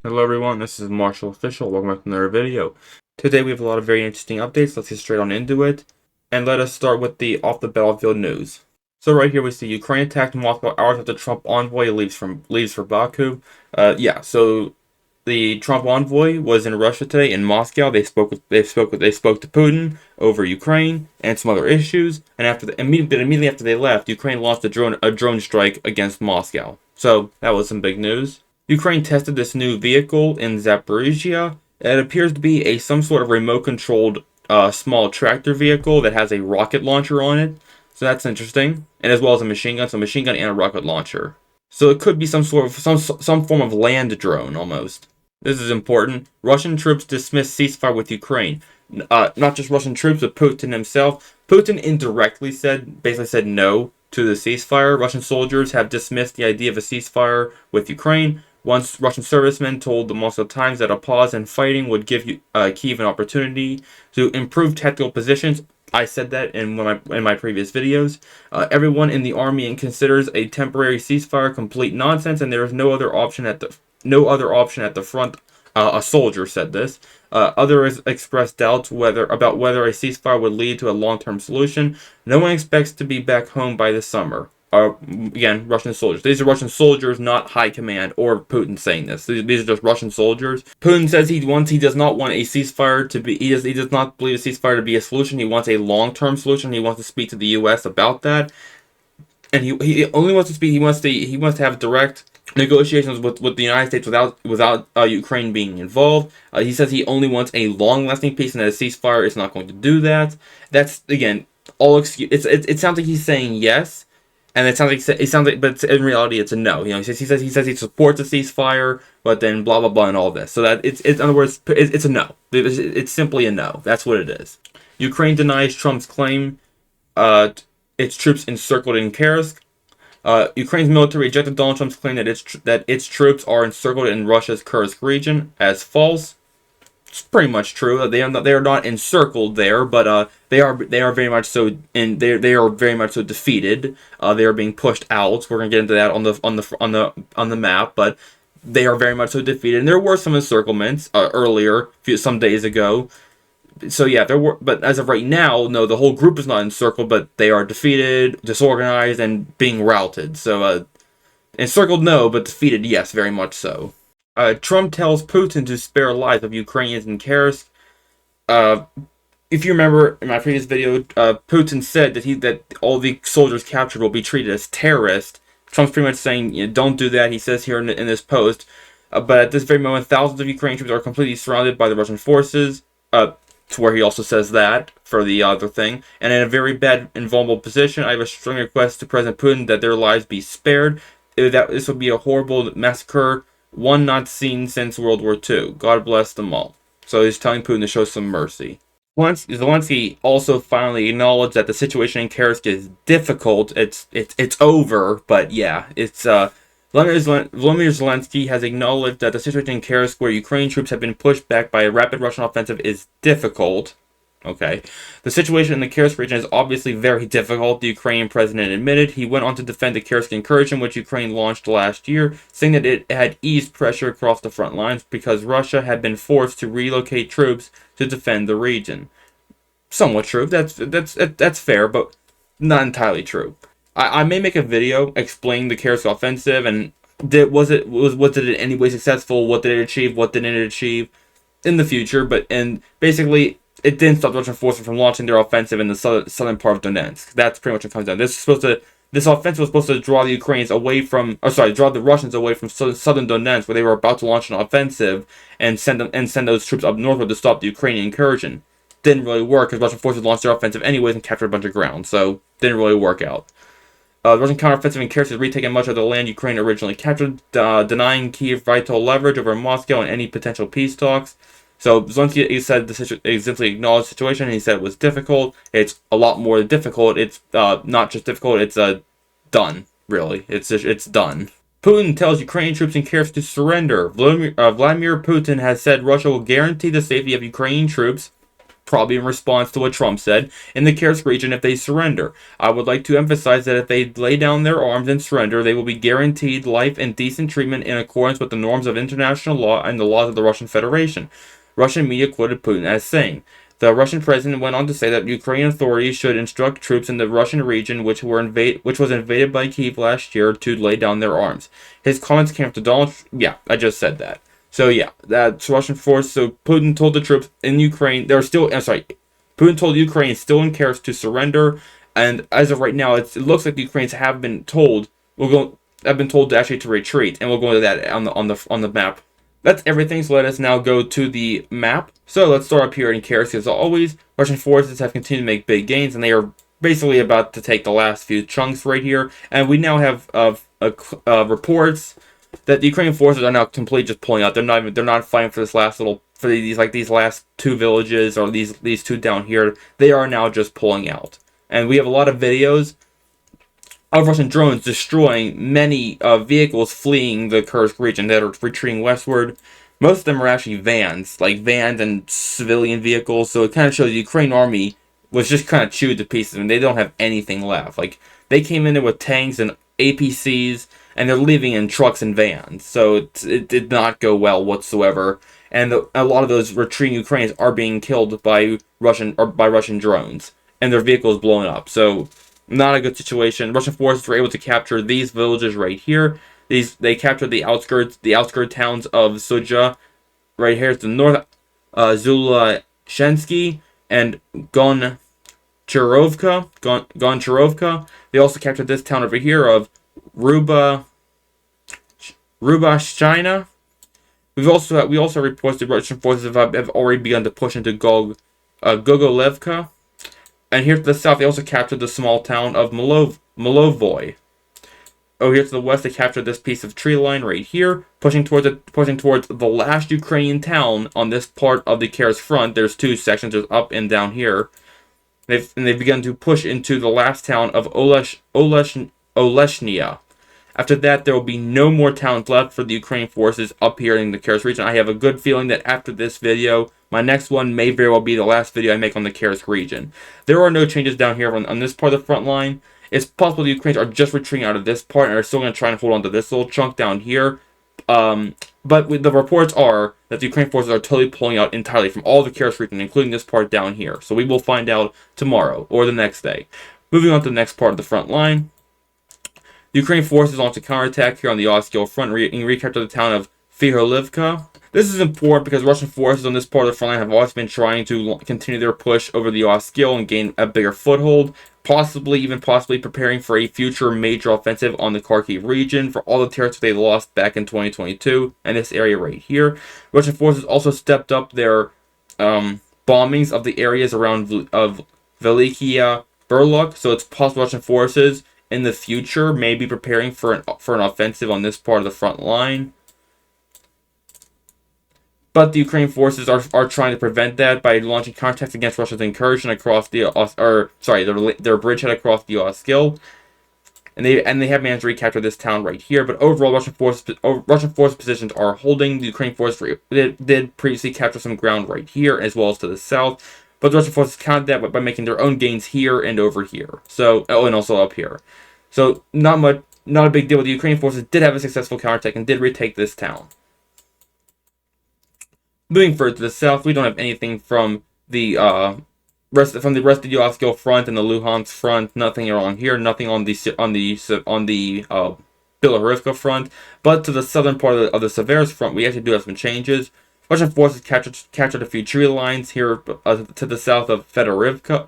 Hello everyone, this is Marshall Official. Welcome back to another video. Today we have a lot of very interesting updates. Let's get straight on into it. And let us start with the off the battlefield news. So right here we see Ukraine attacked Moscow hours after Trump envoy leaves for Baku. So the Trump envoy was in Russia today in Moscow. They spoke to Putin over Ukraine and some other issues. And immediately after they left, Ukraine launched a drone strike against Moscow. So that was some big news. Ukraine tested this new vehicle in Zaporizhzhia. It appears to be some sort of remote-controlled small tractor vehicle that has a rocket launcher on it. So that's interesting, and as well as a machine gun, so a machine gun and a rocket launcher. So it could be some form of land drone almost. This is important. Russian troops dismiss ceasefire with Ukraine. Not just Russian troops, but Putin himself. Putin indirectly basically said no to the ceasefire. Russian soldiers have dismissed the idea of a ceasefire with Ukraine. Once Russian servicemen told the Moscow Times that a pause in fighting would give Kyiv an opportunity to improve tactical positions. I said that in my previous videos. Everyone in the army considers a temporary ceasefire complete nonsense, and there is no other option at the front. A soldier said this. Others expressed doubts about whether a ceasefire would lead to a long-term solution. No one expects to be back home by the summer. Again, Russian soldiers. These are Russian soldiers, not high command or Putin saying this. These are just Russian soldiers. Putin says he does not want a ceasefire to be. He does not believe a ceasefire to be a solution. He wants a long-term solution. He wants to speak to the U.S. about that, and he only wants to speak. He wants to have direct negotiations with the United States without Ukraine being involved. He says he only wants a long-lasting peace, and that a ceasefire is not going to do that. That's again all excuse. It sounds like he's saying yes. And it sounds like, but in reality, it's a no. You know, he says he supports a ceasefire, but then blah blah blah and all this. So that it's in other words, it's a no. It's simply a no. That's what it is. Ukraine denies Trump's claim. Its troops encircled in Kursk. Ukraine's military rejected Donald Trump's claim that its troops are encircled in Russia's Kursk region as false. It's pretty much true. They are not encircled there, but they are very much so. They are very much so defeated. They are being pushed out. We're gonna get into that on the map, but they are very much so defeated. And there were some encirclements earlier, some days ago. So yeah, there were. But as of right now, no, the whole group is not encircled, but they are defeated, disorganized, and being routed. So encircled, no, but defeated, yes, very much so. Trump tells Putin to spare lives of Ukrainians in Kursk. If you remember in my previous video, Putin said that all the soldiers captured will be treated as terrorists. Trump's pretty much saying, don't do that. He says here in this post. But at this very moment, thousands of Ukrainian troops are completely surrounded by the Russian forces. To where he also says that for the other thing. And in a very bad and vulnerable position, I have a strong request to President Putin that their lives be spared. This would be a horrible massacre. One not seen since World War II. God bless them all. So he's telling Putin to show some mercy. Zelensky also finally acknowledged that the situation in Kursk is difficult. It's over, but yeah, it's Vladimir Zelensky has acknowledged that the situation in Kursk, where Ukrainian troops have been pushed back by a rapid Russian offensive, is difficult. Okay. The situation in the Kursk region is obviously very difficult, the Ukrainian president admitted. He went on to defend the Kursk incursion, which Ukraine launched last year, saying that it had eased pressure across the front lines because Russia had been forced to relocate troops to defend the region. Somewhat true. That's fair, but not entirely true. I may make a video explaining the Kursk offensive and was it in any way successful? What did it achieve? What didn't it achieve in the future? And basically, it didn't stop the Russian forces from launching their offensive in the southern part of Donetsk. That's pretty much what it comes down. This offensive was supposed to draw the Russians away from southern Donetsk, where they were about to launch an offensive and send those troops up northward to stop the Ukrainian incursion. Didn't really work because Russian forces launched their offensive anyways and captured a bunch of ground, so didn't really work out. The Russian counteroffensive in Kursk has retaken much of the land Ukraine originally captured, denying Kyiv vital leverage over Moscow and any potential peace talks. So Zelensky said he simply acknowledged the situation, and he said it was difficult. It's a lot more difficult. It's not just difficult. It's done. Really, it's done. Putin tells Ukrainian troops in Kursk to surrender. Vladimir Putin has said Russia will guarantee the safety of Ukrainian troops probably in response to what Trump said, in the Kursk region if they surrender. I would like to emphasize that if they lay down their arms and surrender, they will be guaranteed life and decent treatment in accordance with the norms of international law and the laws of the Russian Federation. Russian media quoted Putin as saying. The Russian president went on to say that Ukrainian authorities should instruct troops in the Russian region which was invaded by Kyiv last year to lay down their arms. His comments came after Donald. Yeah, I just said that. So yeah, that's Russian force. So Putin told the troops in Ukraine they're still. I'm sorry. Putin told Ukraine still in Kursk to surrender, and as of right now, it looks like the Ukrainians have been told have been told to actually to retreat, and we'll go into that on the map. That's everything, so let us now go to the map. So let's start up here in Kursk. As always, Russian forces have continued to make big gains, and they are basically about to take the last few chunks right here. And we now have reports that the Ukrainian forces are now completely just pulling out. They're not fighting for these last two villages or these two down here. They are now just pulling out. And we have a lot of videos of Russian drones destroying many vehicles fleeing the Kursk region that are retreating westward. Most of them are actually vans and civilian vehicles, so it kind of shows the Ukrainian army was just kind of chewed to pieces, and they don't have anything left. Like, they came in there with tanks and APCs, and they're leaving in trucks and vans, so it did not go well whatsoever. And a lot of those retreating Ukrainians are being killed by Russian drones, and their vehicles blown up. So not a good situation. Russian forces were able to capture these villages right here. They captured the outskirts towns of Sudzha, right here to the north, Zulashensky and Goncharovka. They also captured this town over here of Rubashchina. We also reports that Russian forces have already begun to push into Gogolevka. And here to the south, they also captured the small town of Malovoy. Oh, here to the west, they captured this piece of tree line right here, pushing towards the last Ukrainian town on this part of the Kursk front. There's two sections, there's up and down here. They've begun to push into the last town of Oleshnia. After that, there will be no more towns left for the Ukrainian forces up here in the Kursk region. I have a good feeling that after this video, my next one may very well be the last video I make on the Kursk region. There are no changes down here on this part of the front line. It's possible the Ukrainians are just retreating out of this part and are still going to try and hold on to this little chunk down here. But the reports are that the Ukrainian forces are totally pulling out entirely from all the Kursk region, including this part down here. So we will find out tomorrow or the next day. Moving on to the next part of the front line. The Ukrainian forces launched a counterattack here on the Oskil front and recaptured the town of Fyhorlivka. This is important because Russian forces on this part of the front line have always been trying to continue their push over the Oskil and gain a bigger foothold, possibly preparing for a future major offensive on the Kharkiv region for all the territory they lost back in 2022 and this area right here. Russian forces also stepped up their bombings of the areas around Velikia Burluk, so it's possible Russian forces in the future may be preparing for an offensive on this part of the front line. But the Ukrainian forces are trying to prevent that by launching counterattacks against Russia's incursion across their bridgehead across the Oskil, and they have managed to recapture this town right here. But overall, Russian force positions are holding. The Ukrainian forces did previously capture some ground right here as well as to the south, but the Russian forces countered that by making their own gains here and over here. So and also up here. So not a big deal. The Ukrainian forces did have a successful counterattack and did retake this town. Moving further to the south, we don't have anything from the rest of the Oskil front and the Luhansk front. Nothing around here. Nothing on the Bilorivka front. But to the southern part of the Seversk front, we actually do have some changes. Russian forces captured a few tree lines here to the south of Fedorivka.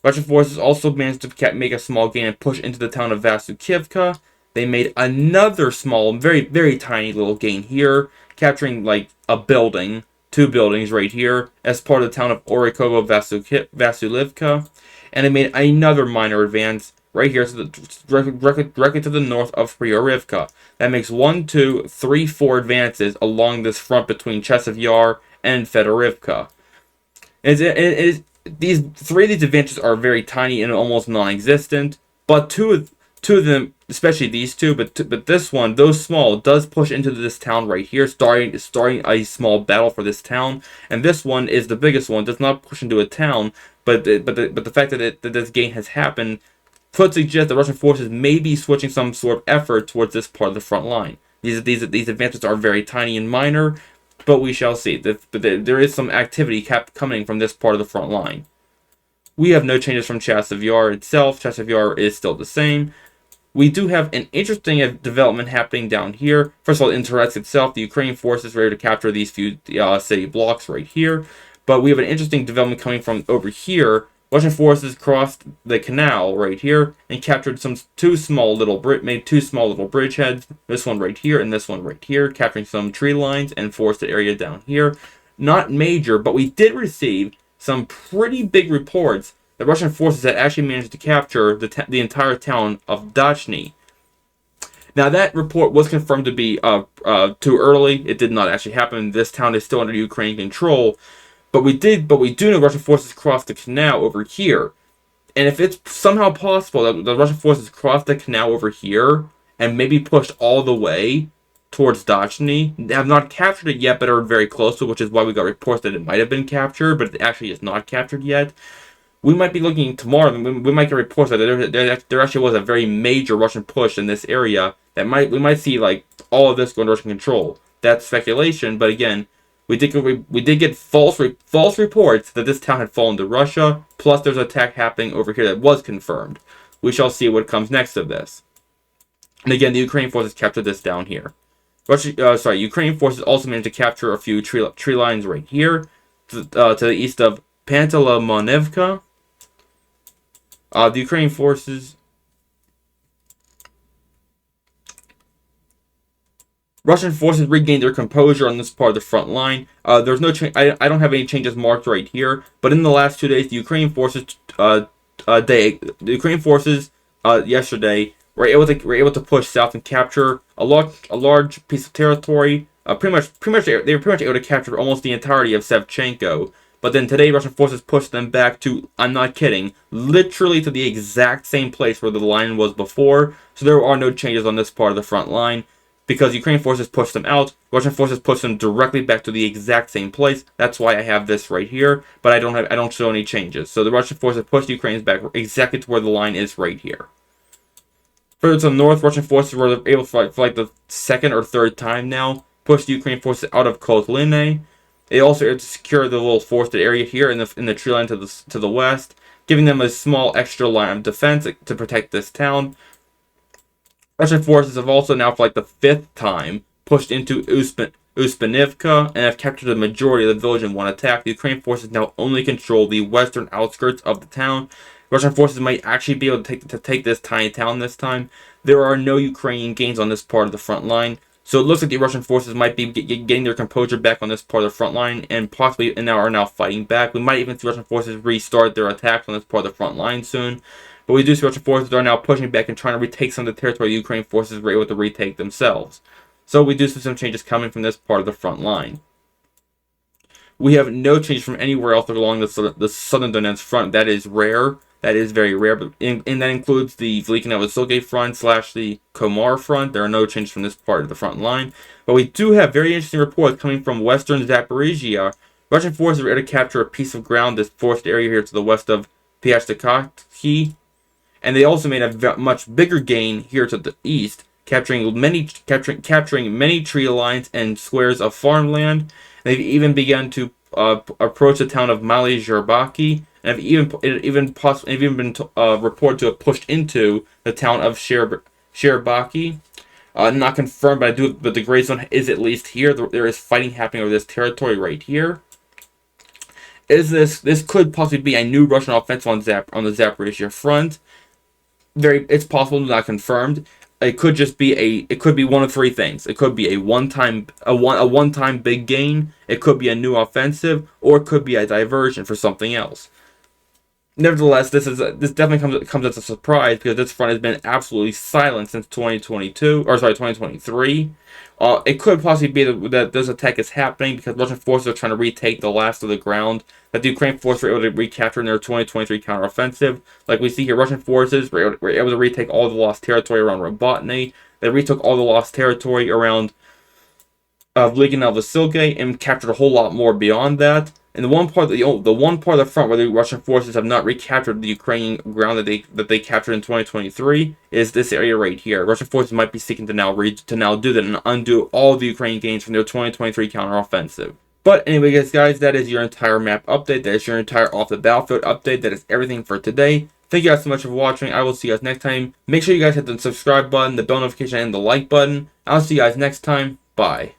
Russian forces also managed to make a small gain and push into the town of Vasukivka. They made another small, very, very tiny little gain here, capturing like a building, two buildings right here, as part of the town of Orikovo Vasulivka. And they made another minor advance right here directly to the north of Priorivka. That makes 1, 2, 3, 4 advances along this front between Chesav Yar and Fedorivka. These three of these advances are very tiny and almost non-existent, but two Two of them, especially these two, but this one, though small, does push into this town right here, starting a small battle for this town. And this one is the biggest one, does not push into a town, but the fact that this gain has happened could suggest that Russian forces may be switching some sort of effort towards this part of the front line. These advances are very tiny and minor, but we shall see. But there is some activity coming from this part of the front line. We have no changes from Chasiv Yar itself. Chasiv Yar is still the same. We do have an interesting development happening down here. First of all, in Kursk itself, the Ukrainian forces were able to capture these few city blocks right here. But we have an interesting development coming from over here. Russian forces crossed the canal right here and captured made two small little bridgeheads. This one right here and this one right here, capturing some tree lines and forested area down here. Not major, but we did receive some pretty big reports the Russian forces had actually managed to capture the entire town of Dachny. Now, that report was confirmed to be too early. It did not actually happen. This town is still under Ukrainian control. But we do know Russian forces crossed the canal over here. And if it's somehow possible that the Russian forces crossed the canal over here and maybe pushed all the way towards Dachny, they have not captured it yet, but are very close to it, which is why we got reports that it might have been captured, but it actually is not captured yet. We might be looking tomorrow, we might get reports that there actually was a very major Russian push in this area that we might see like all of this go into Russian control. That's speculation, but again, we did get false reports that this town had fallen to Russia, plus there's an attack happening over here that was confirmed. We shall see what comes next of this. And again, the Ukrainian forces captured this down here. Ukrainian forces also managed to capture a few tree lines right here to the east of Pantelemonivka. The Ukrainian forces... Russian forces regained their composure on this part of the front line. There's no change. I don't have any changes marked right here. But in the last 2 days, the Ukrainian forces yesterday were able to push south and capture a large piece of territory. They were pretty much able to capture almost the entirety of Shevchenko. But then today, Russian forces pushed them back to, I'm not kidding, literally to the exact same place where the line was before. So there are no changes on this part of the front line. Because Ukrainian forces pushed them out, Russian forces pushed them directly back to the exact same place. That's why I have this right here, but I don't show any changes. So the Russian forces pushed the Ukrainians back exactly to where the line is right here. Further to the north, Russian forces were able to, for like the second or third time now, push the Ukrainian forces out of Kotline. They also were able to secure the little forested area here in the tree line to the west, giving them a small extra line of defense to protect this town. Russian forces have also now, for like the fifth time, pushed into Uspanivka and have captured the majority of the village in one attack. The Ukrainian forces now only control the western outskirts of the town. Russian forces might actually be able to take this tiny town this time. There are no Ukrainian gains on this part of the front line, so it looks like the Russian forces might be getting their composure back on this part of the front line and possibly are now fighting back. We might even see Russian forces restart their attacks on this part of the front line soon. But we do see Russian forces are now pushing back and trying to retake some of the territory the Ukrainian forces were able to retake themselves. So we do see some changes coming from this part of the front line. We have no changes from anywhere else along the southern Donetsk front. That is rare. That is very rare. But and that includes the Veliky front / the Komar front. There are no changes from this part of the front line. But we do have very interesting reports coming from western Zaporizhzhia. Russian forces were able to capture a piece of ground, this forested area here to the west of Piashtakovsky. And they also made a much bigger gain here to the east, capturing many tree lines and squares of farmland. They've even begun to approach the town of Mali Zherbaki, and have even been reported to have pushed into the town of Sherbaki. Not confirmed, but the gray zone is at least here. There is fighting happening over this territory right here. This could possibly be a new Russian offensive on the Zaporizhzhia front. It's possible, not confirmed. It could be one of three things. It could be a one-time big gain. It could be a new offensive, or it could be a diversion for something else. Nevertheless, this definitely comes as a surprise because this front has been absolutely silent since 2023. It could possibly be that this attack is happening because Russian forces are trying to retake the last of the ground that the Ukrainian forces were able to recapture in their 2023 counteroffensive. Like we see here, Russian forces were able to retake all the lost territory around Robotny. They retook all the lost territory around Vligina Vasilke and captured a whole lot more beyond that. And the one part of the front where the Russian forces have not recaptured the Ukrainian ground that they captured in 2023 is this area right here. Russian forces might be seeking to now do that and undo all the Ukrainian gains from their 2023 counteroffensive. But anyway, guys, that is your entire map update. That is your entire off the battlefield update. That is everything for today. Thank you guys so much for watching. I will see you guys next time. Make sure you guys hit the subscribe button, the bell notification, and the like button. I'll see you guys next time. Bye.